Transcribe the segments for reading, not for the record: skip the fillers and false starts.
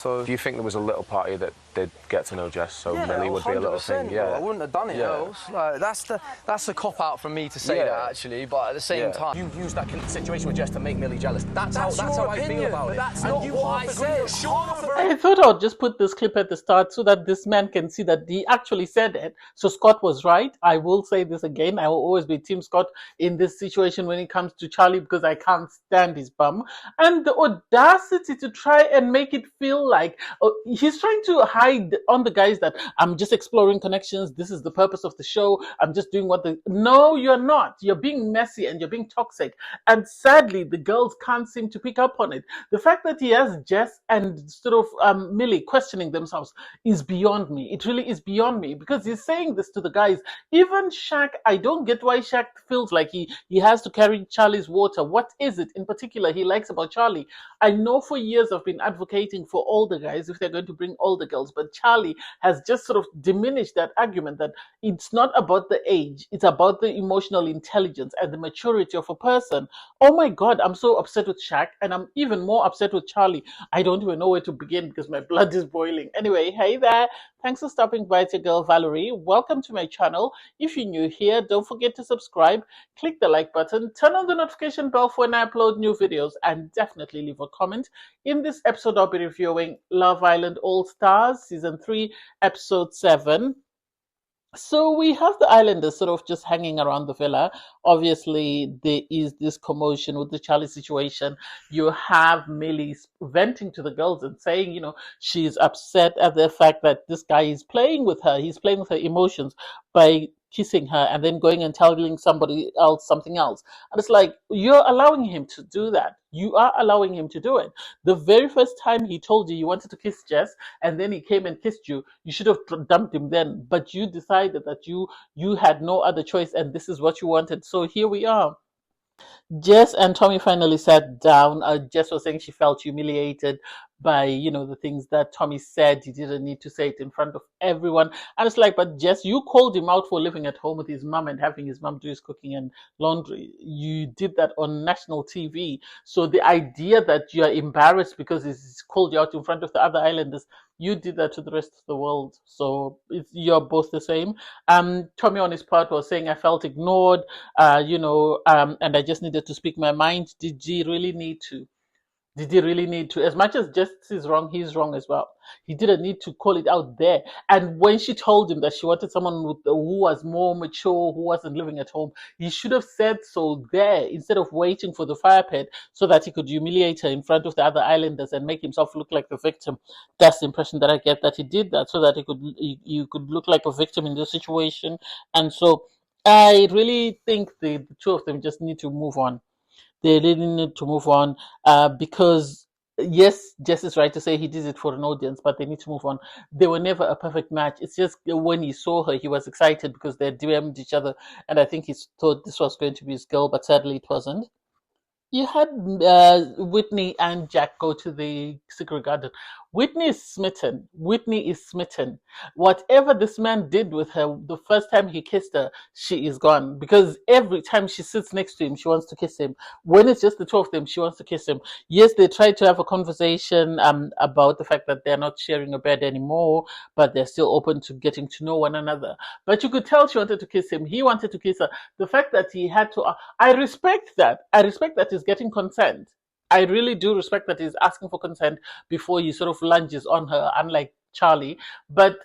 So do you think there was a little party that did get to know Jess, so Millie would be a little thing? Yeah, I wouldn't have done it else. Like, that's a cop out from me to say that actually, but at the same time, you used that situation with Jess to make Millie jealous. That's how I feel about it. That's not what I said. I thought I'd just put this clip at the start so that this man can see that he actually said it. So Scott was right. I will say this again. I will always be Team Scott in this situation when it comes to Charlie because I can't stand his bum. And the audacity to try and make it feel like he's trying to hide on the guys that I'm just exploring connections. This is the purpose of the show. I'm just doing what No, you're not. You're being messy and you're being toxic. And sadly, the girls can't seem to pick up on it. The fact that he has Jess and sort of Millie questioning themselves is beyond me. It really is beyond me because he's saying this to the guys. Even Shaq, I don't get why Shaq feels like he has to carry Charlie's water. What is it in particular he likes about Charlie? I know for years I've been advocating for all the guys if they're going to bring all the girls, but Charlie has just sort of diminished that argument that it's not about the age, it's about the emotional intelligence and the maturity of a person. Oh my God, I'm so upset with Shaq and I'm even more upset with Charlie. I don't even know where to begin because my blood is boiling. Anyway, hey there. Thanks for stopping by. It's your girl Valerie. Welcome to my channel. If you're new here, don't forget to subscribe, click the like button, turn on the notification bell for when I upload new videos, and definitely leave a comment. In this episode, I'll be reviewing Love Island All Stars, Season 3, Episode 7. So we have the islanders sort of just hanging around the villa. Obviously, there is this commotion with the Charlie situation. You have Millie venting to the girls and saying, she's upset at the fact that this guy is playing with her. He's playing with her emotions by kissing her and then going and telling somebody else something else. And it's like, you're allowing him to do that. You are allowing him to do it. The very first time he told you wanted to kiss Jess and then he came and kissed you, you should have dumped him then. But you decided that you had no other choice and this is what you wanted. So here we are. Jess and Tommy finally sat down. Jess was saying she felt humiliated by, the things that Tommy said. He didn't need to say it in front of everyone. And it's like, but Jess, you called him out for living at home with his mum and having his mum do his cooking and laundry. You did that on national TV. So the idea that you're embarrassed because he's called you out in front of the other islanders, you did that to the rest of the world. So you're both the same. Tommy on his part was saying, I felt ignored, and I just needed to speak my mind. Did he really need to? Did he really need to? As much as Jess is wrong, he's wrong as well. He didn't need to call it out there. And when she told him that she wanted someone who was more mature, who wasn't living at home, he should have said so there instead of waiting for the fire pit so that he could humiliate her in front of the other islanders and make himself look like the victim. That's the impression that I get, that he did that so that you could look like a victim in this situation. And so I really think the two of them just need to move on. They really need to move on because, yes, Jess is right to say he did it for an audience, but they need to move on. They were never a perfect match. It's just when he saw her, he was excited because they DM'd each other, and I think he thought this was going to be his girl, but sadly it wasn't. You had Whitney and Jack go to the secret garden. Whitney is smitten. Whitney is smitten. Whatever this man did with her, the first time he kissed her, she is gone. Because every time she sits next to him, she wants to kiss him. When it's just the two of them, she wants to kiss him. Yes, they tried to have a conversation about the fact that they're not sharing a bed anymore, but they're still open to getting to know one another. But you could tell she wanted to kiss him. He wanted to kiss her. The fact that he had to... I respect that. I respect that he's getting consent. I really do respect that he's asking for consent before he sort of lunges on her, unlike Charlie. But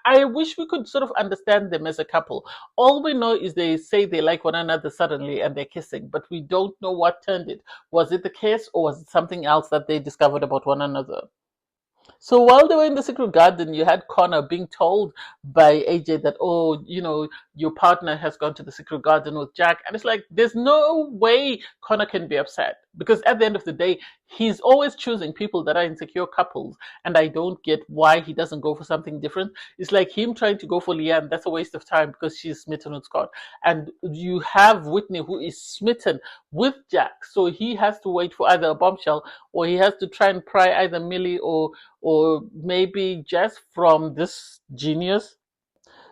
I wish we could sort of understand them as a couple. All we know is they say they like one another suddenly and they're kissing, but we don't know what turned it. Was it the kiss or was it something else that they discovered about one another? So while they were in the secret garden, you had Connor being told by AJ that, your partner has gone to the secret garden with Jack. And it's like, there's no way Connor can be upset because at the end of the day, he's always choosing people that are insecure couples. And I don't get why he doesn't go for something different. It's like him trying to go for Leanne. That's a waste of time because she's smitten with Scott. And you have Whitney who is smitten with Jack. So he has to wait for either a bombshell or he has to try and pry either Millie or maybe Jess from this genius.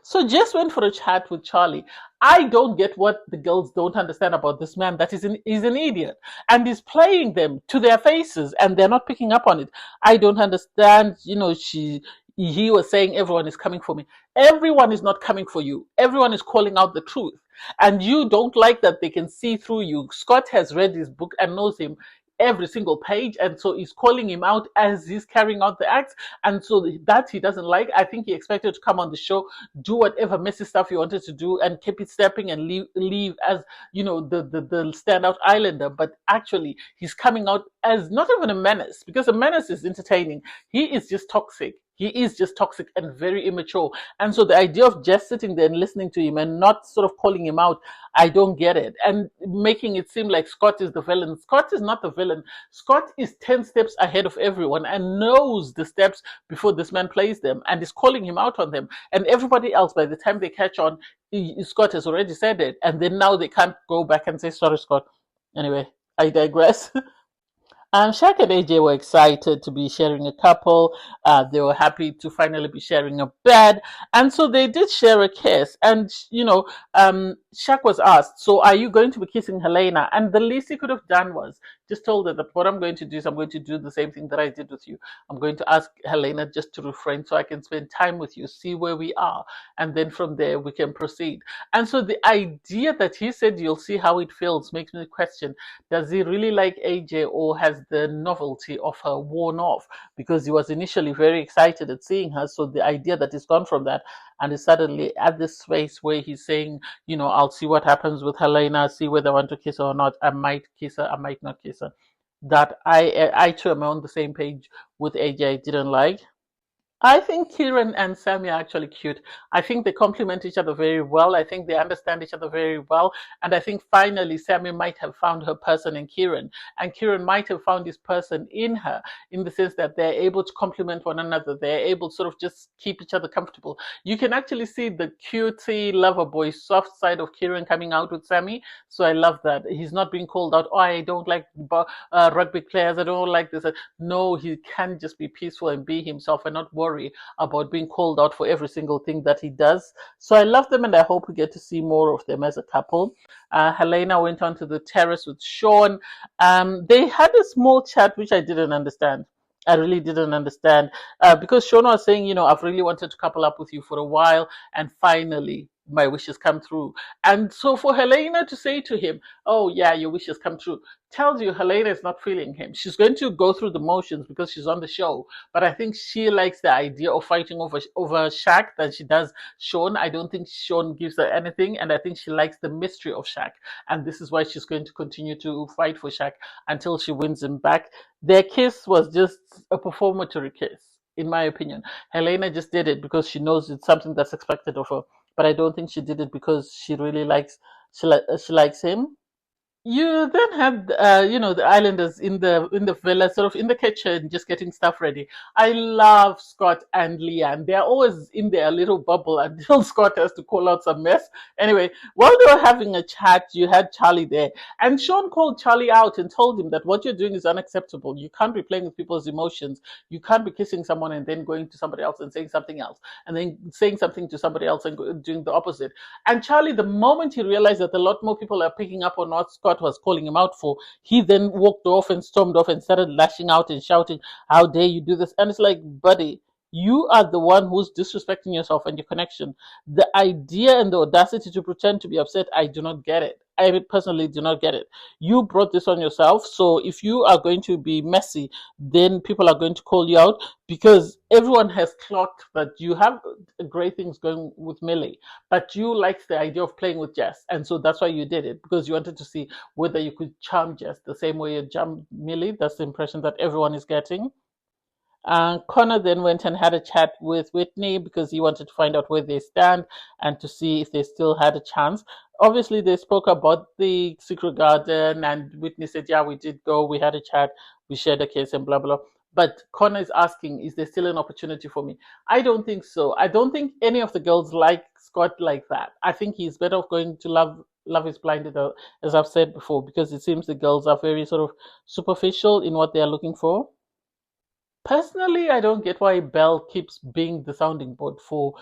So Jess went for a chat with Charlie. I don't get what the girls don't understand about this man, that is an idiot and is playing them to their faces and they're not picking up on it. I don't understand, he was saying everyone is coming for me. Everyone is not coming for you. Everyone is calling out the truth. And you don't like that they can see through you. Scott has read his book and knows him every single page, and so he's calling him out as he's carrying out the act, and so that he doesn't like. I think he expected to come on the show, do whatever messy stuff he wanted to do, and keep it stepping and leave as the standout islander. But actually, he's coming out as not even a menace, because a menace is entertaining. He is just toxic. He is just toxic and very immature. And so the idea of just sitting there and listening to him and not sort of calling him out, I don't get it. And making it seem like Scott is the villain. Scott is not the villain. Scott is 10 steps ahead of everyone and knows the steps before this man plays them and is calling him out on them. And everybody else, by the time they catch on, Scott has already said it. And then now they can't go back and say, sorry, Scott. Anyway, I digress. Shaq and AJ were excited to be sharing a couple. They were happy to finally be sharing a bed. And so they did share a kiss. And, Shaq was asked, so are you going to be kissing Helena? And the least he could have done was just told her that what I'm going to do is I'm going to do the same thing that I did with you. I'm going to ask Helena just to refrain so I can spend time with you, see where we are. And then from there, we can proceed. And so the idea that he said, you'll see how it feels, makes me question, does he really like AJ, or has the novelty of her worn off? Because he was initially very excited at seeing her. So the idea that he's gone from that and is suddenly at this space where he's saying, I'll see what happens with Helena, see whether I want to kiss her or not. I might kiss her, I might not kiss her. That I too am on the same page with AJ. I didn't like. I think Kieran and Sammy are actually cute. I think they complement each other very well. I think they understand each other very well. And I think finally Sammy might have found her person in Kieran. And Kieran might have found his person in her, in the sense that they're able to complement one another. They're able to sort of just keep each other comfortable. You can actually see the cutesy lover boy soft side of Kieran coming out with Sammy. So I love that. He's not being called out, oh, I don't like rugby players, I don't like this. No, he can just be peaceful and be himself and not worry about being called out for every single thing that he does. So I love them and I hope we get to see more of them as a couple. Helena went onto the terrace with Sean. They had a small chat which I didn't understand. I really didn't understand because Sean was saying, I've really wanted to couple up with you for a while, and finally my wishes come through. And so for Helena to say to him, oh yeah, your wishes come true, tells you Helena is not feeling him. She's going to go through the motions because she's on the show, but I think she likes the idea of fighting over Shaq than she does Sean. I don't think Sean gives her anything, and I think she likes the mystery of Shaq, and this is why she's going to continue to fight for Shaq until she wins him back. Their kiss was just a performatory kiss, in my opinion. Helena just did it because she knows it's something that's expected of her, but I don't think she did it because she really she likes him. You then had, the islanders in the villa, sort of in the kitchen, just getting stuff ready. I love Scott and Leanne. They're always in their little bubble until Scott has to call out some mess. Anyway, while they were having a chat, you had Charlie there, and Sean called Charlie out and told him that what you're doing is unacceptable. You can't be playing with people's emotions. You can't be kissing someone and then going to somebody else and saying something else, and then saying something to somebody else and doing the opposite. And Charlie, the moment he realized that a lot more people are picking up on what Scott was calling him out for, he then walked off and stormed off and started lashing out and shouting, how dare you do this? And it's like, buddy, you are the one who's disrespecting yourself and your connection. The idea and the audacity to pretend to be upset, I do not get it. I personally do not get it. You brought this on yourself, so if you are going to be messy, then people are going to call you out, because everyone has clocked that you have great things going with Millie, but you liked the idea of playing with Jess, and so that's why you did it, because you wanted to see whether you could charm Jess the same way you charmed Millie. That's the impression that everyone is getting. Connor then went and had a chat with Whitney because he wanted to find out where they stand and to see if they still had a chance. Obviously, they spoke about the secret garden, and Whitney said, yeah, we did go, we had a chat, we shared a case and blah, blah. But Connor is asking, is there still an opportunity for me? I don't think so. I don't think any of the girls like Scott like that. I think he's better off going to Love is Blinded, as I've said before, because it seems the girls are very sort of superficial in what they are looking for. Personally, I don't get why Belle keeps being the sounding board for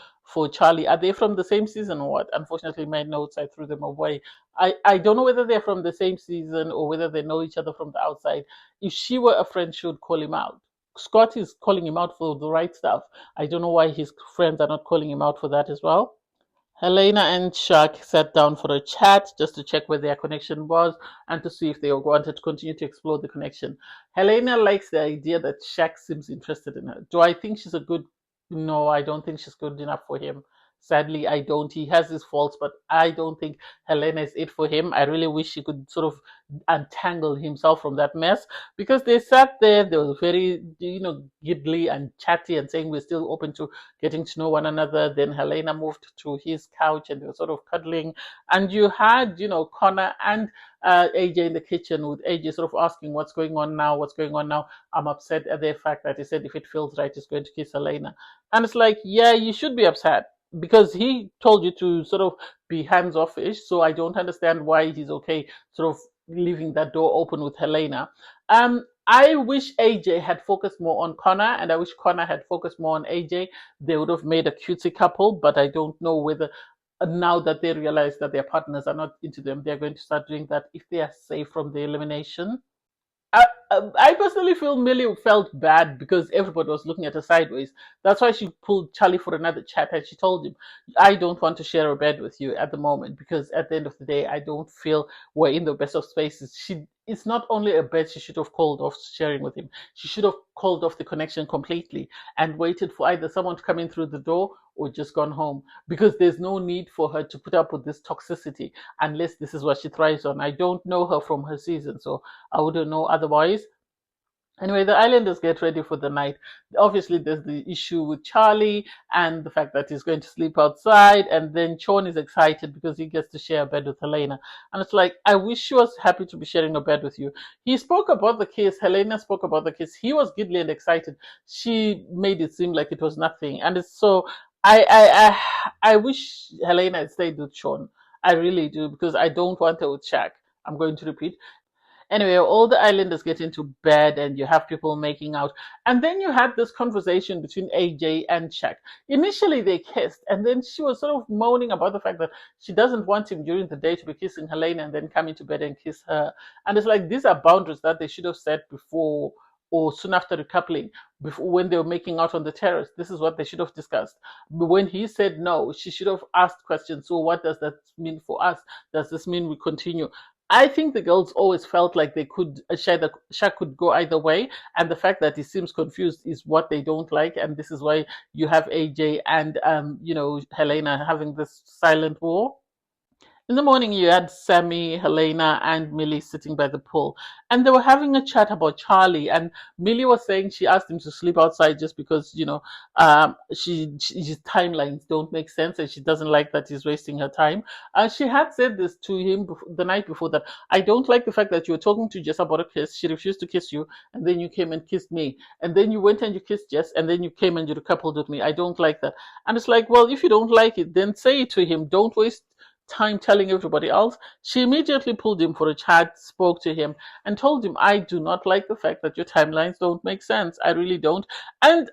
Charlie. Are they from the same season or what? Unfortunately, my notes, I threw them away. I don't know whether they're from the same season or whether they know each other from the outside. If she were a friend, she would call him out. Scott is calling him out for the right stuff. I don't know why his friends are not calling him out for that as well. Helena and Shaq sat down for a chat just to check where their connection was and to see if they wanted to continue to explore the connection. Helena likes the idea that Shaq seems interested in her. Do I think she's a good? No, I don't think she's good enough for him. Sadly, I don't. He has his faults, but I don't think Helena is it for him. I really wish he could sort of untangle himself from that mess because they sat there, they were very, giggly and chatty and saying we're still open to getting to know one another. Then Helena moved to his couch and they were sort of cuddling. And you had, Connor and AJ in the kitchen with AJ sort of asking, what's going on now? What's going on now? I'm upset at the fact that he said if it feels right, he's going to kiss Helena. And it's like, yeah, you should be upset because he told you to sort of be hands offish. So I don't understand why he's okay sort of leaving that door open with Helena. I wish AJ had focused more on Connor, and I wish Connor had focused more on AJ. They would have made a cutesy couple, but I don't know whether now that they realize that their partners are not into them, they're going to start doing that if they are safe from the elimination. I personally feel Millie felt bad because everybody was looking at her sideways. That's why she pulled Charlie for another chat and she told him, I don't want to share a bed with you at the moment because at the end of the day, I don't feel we're in the best of spaces. It's not only a bed she should have called off sharing with him. She should have called off the connection completely and waited for either someone to come in through the door or just gone home because there's no need for her to put up with this toxicity unless this is what she thrives on. I don't know her from her season, so I wouldn't know otherwise. Anyway, the islanders get ready for the night. Obviously, there's the issue with Charlie and the fact that he's going to sleep outside. And then Sean is excited because he gets to share a bed with Helena. And it's like, I wish she was happy to be sharing a bed with you. He spoke about the kiss. Helena spoke about the kiss. He was giddly and excited. She made it seem like it was nothing. And it's so, I wish Helena had stayed with Sean. I really do because I don't want her with Shaq. I'm going to repeat. Anyway, all the islanders get into bed and you have people making out. And then you had this conversation between AJ and Shaq. Initially, they kissed, and then she was sort of moaning about the fact that she doesn't want him during the day to be kissing Helena and then come into bed and kiss her. And it's like these are boundaries that they should have set before or soon after recoupling, before when they were making out on the terrace. This is what they should have discussed. But when he said no, she should have asked questions. So what does that mean for us? Does this mean we continue? I think the girls always felt like they could Shaq could go either way, and the fact that he seems confused is what they don't like, and this is why you have AJ and Helena having this silent war. In the morning, you had Sammy, Helena, and Millie sitting by the pool, and they were having a chat about Charlie. And Millie was saying she asked him to sleep outside just because his timelines don't make sense, and she doesn't like that he's wasting her time. She had said this to him the night before that I don't like the fact that you were talking to Jess about a kiss. She refused to kiss you, and then you came and kissed me, and then you went and you kissed Jess, and then you came and you coupled with me. I don't like that. And it's like, well, if you don't like it, then say it to him. Don't waste time telling everybody else. She immediately pulled him for a chat, spoke to him, and told him, I do not like the fact that your timelines don't make sense. I really don't. And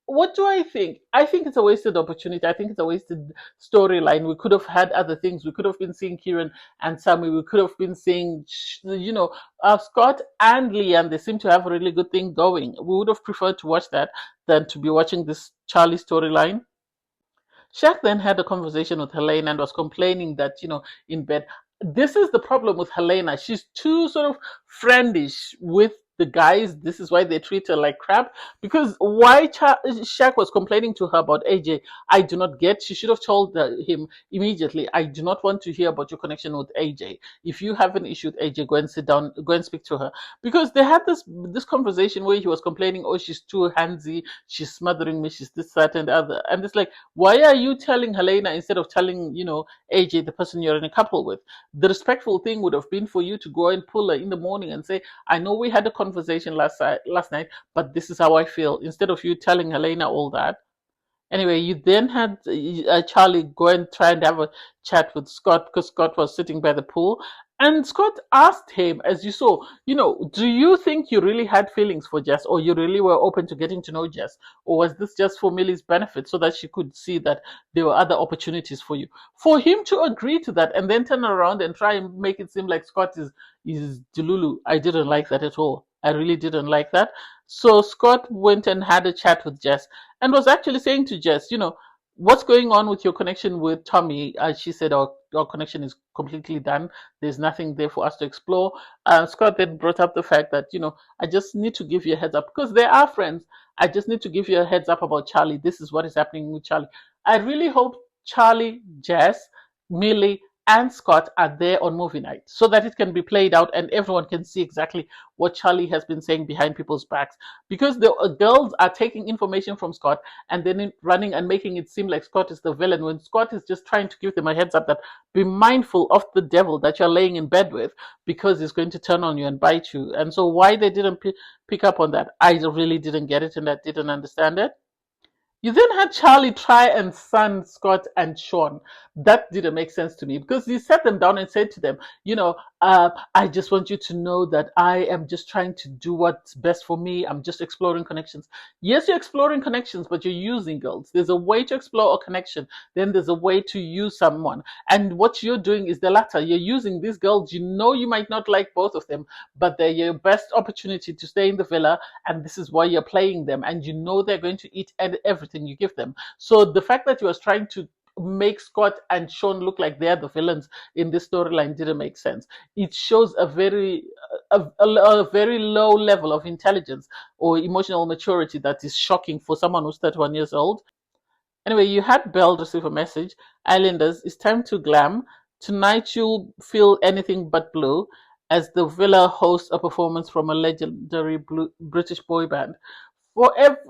what do I think? I think it's a wasted opportunity. I think it's a wasted storyline. We could have had other things. We could have been seeing Kieran and Sammy. We could have been seeing, Scott and Liam. They seem to have a really good thing going. We would have preferred to watch that than to be watching this Charlie storyline. Shaq then had a conversation with Helena and was complaining that, in bed. This is the problem with Helena. She's too sort of friendish with the guys. This is why they treat her like crap. Because why Shaq was complaining to her about AJ, I do not get. She should have told him immediately, I do not want to hear about your connection with AJ. If you have an issue with AJ, go and sit down, go and speak to her. Because they had this conversation where he was complaining, oh, she's too handsy, she's smothering me, she's this, that, and other. And it's like, why are you telling Helena instead of telling, AJ, the person you're in a couple with? The respectful thing would have been for you to go and pull her in the morning and say, I know we had a conversation last night, but this is how I feel, instead of you telling Helena all that. Anyway, you then had Charlie go and try and have a chat with Scott because Scott was sitting by the pool. And Scott asked him, as you saw, do you think you really had feelings for Jess, or you really were open to getting to know Jess? Or was this just for Millie's benefit so that she could see that there were other opportunities for you? For him to agree to that and then turn around and try and make it seem like Scott is Delulu, I didn't like that at all. I really didn't like that. So Scott went and had a chat with Jess and was actually saying to Jess, what's going on with your connection with Tommy? As she said, our connection is completely done. There's nothing there for us to explore. Scott then brought up the fact that, I just need to give you a heads up because they are friends. I just need to give you a heads up about Charlie. This is what is happening with Charlie. I really hope Charlie, Jess, Millie, and Scott are there on movie night so that it can be played out and everyone can see exactly what Charlie has been saying behind people's backs. Because the girls are taking information from Scott and then running and making it seem like Scott is the villain when Scott is just trying to give them a heads up that be mindful of the devil that you're laying in bed with because he's going to turn on you and bite you. And so why they didn't pick up on that, I really didn't get it and I didn't understand it. You then had Charlie try and son Scott and Sean. That didn't make sense to me because he sat them down and said to them, I just want you to know that I am just trying to do what's best for me. I'm just exploring connections. Yes, you're exploring connections, but you're using girls. There's a way to explore a connection. Then there's a way to use someone. And what you're doing is the latter. You're using these girls. You might not like both of them, but they're your best opportunity to stay in the villa. And this is why you're playing them. And they're going to eat everything you give them. So the fact that you was trying to make Scott and Sean look like they're the villains in this storyline didn't make sense. It shows a very low level of intelligence or emotional maturity that is shocking for someone who's 31 years old. Anyway, you had Belle receive a message. Islanders, it's time to glam. Tonight you'll feel anything but blue as the villa hosts a performance from a legendary British boy band.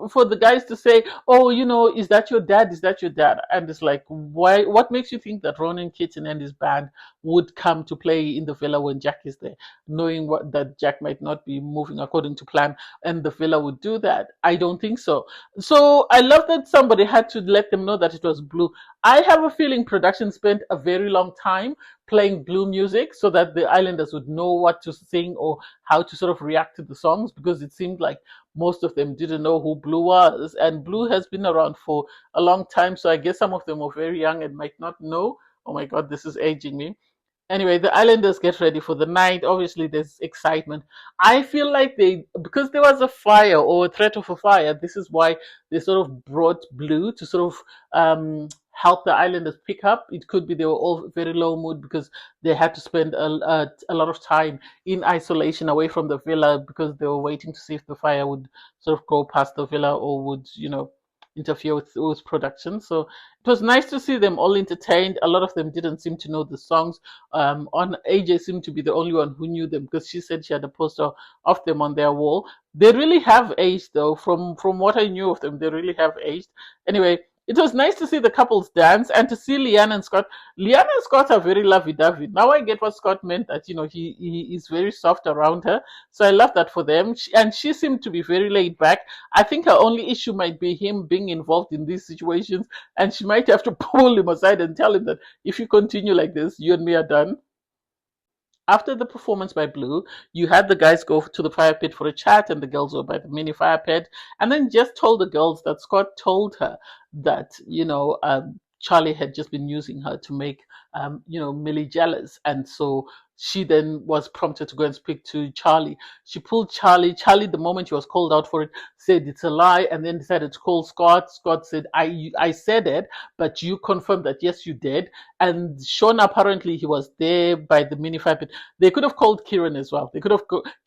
For the guys to say, oh, is that your dad? Is that your dad? And it's like, why? What makes you think that Ronan Keating and his band would come to play in the villa when Jack is there, knowing that Jack might not be moving according to plan, and the villa would do that? I don't think so. So I love that somebody had to let them know that it was blue. I have a feeling production spent a very long time playing blue music so that the Islanders would know what to sing or how to sort of react to the songs, because it seemed like most of them didn't know who Blue was, and Blue has been around for a long time, so I guess some of them were very young and might not know. Oh my god, this is aging me. Anyway, the Islanders get ready for the night. Obviously, there's excitement. I feel like because there was a fire or a threat of a fire, this is why they sort of brought Blue to sort of help the Islanders pick up. It could be they were all very low mood because they had to spend a lot of time in isolation away from the villa because they were waiting to see if the fire would sort of go past the villa or would, interfere with production. So it was nice to see them all entertained. A lot of them didn't seem to know the songs. On AJ seemed to be the only one who knew them because she said she had a poster of them on their wall. They really have aged, though. From what I knew of them, they really have aged. Anyway, it was nice to see the couples dance and to see Leanne and Scott. Leanne and Scott are very lovey-dovey. Now I get what Scott meant, that, he is very soft around her. So I love that for them. And she seemed to be very laid back. I think her only issue might be him being involved in these situations. And she might have to pull him aside and tell him that if you continue like this, you and me are done. After the performance by Blue, you had the guys go to the fire pit for a chat, and the girls were by the mini fire pit. And then Jess told the girls that Scott told her that, Charlie had just been using her to make, Millie jealous. And so she then was prompted to go and speak to Charlie. She pulled Charlie. Charlie, the moment he was called out for it, said it's a lie, and then decided to call Scott. Scott said, I said it, but you confirmed that, yes, you did. And Sean, apparently, he was there by the mini fire pit. They could have called Kieran as well.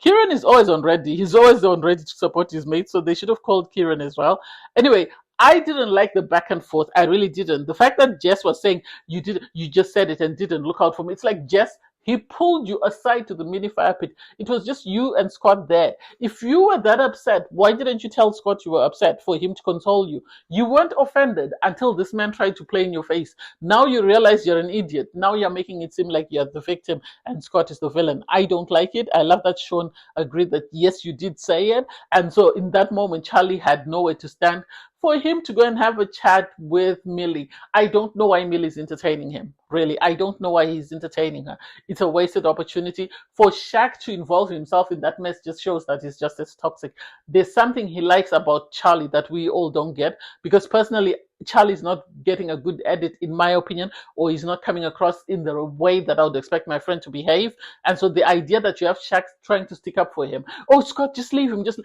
Kieran is always on ready. He's always on ready to support his mates, so they should have called Kieran as well. Anyway, I didn't like the back and forth. I really didn't. The fact that Jess was saying you just said it and didn't look out for me. It's like, Jess, he pulled you aside to the mini fire pit. It was just you and Scott there. If you were that upset, why didn't you tell Scott you were upset for him to console you? You weren't offended until this man tried to play in your face. Now you realize you're an idiot. Now you're making it seem like you're the victim and Scott is the villain. I don't like it. I love that Sean agreed that, yes, you did say it. And so in that moment, Charlie had nowhere to stand. for him to go and have a chat with Millie. I don't know why Millie's entertaining him. Really, I don't know why he's entertaining her. It's a wasted opportunity. For Shaq to involve himself in that mess just shows that he's just as toxic. There's something he likes about Charlie that we all don't get, because personally, Charlie's not getting a good edit, in my opinion, or he's not coming across in the way that I would expect my friend to behave. And so the idea that you have Shaq trying to stick up for him, oh, Scott, just leave him. It's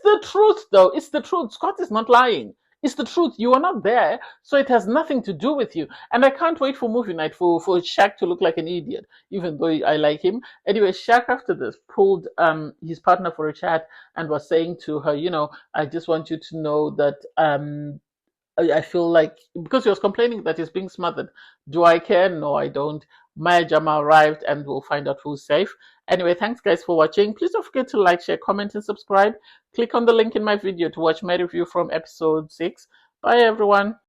the truth, though. It's the truth. Scott is not lying. It's the truth. You are not there, so it has nothing to do with you. And I can't wait for movie night for Shaq to look like an idiot, even though I like him. Anyway, Shaq after this pulled his partner for a chat and was saying to her, I just want you to know that I feel like, because he was complaining that he's being smothered. Do I care? No, I don't. Maya Jama arrived and we'll find out who's safe. Anyway, thanks guys for watching. Please don't forget to like, share, comment, and subscribe. Click on the link in my video to watch my review from episode 6. Bye everyone.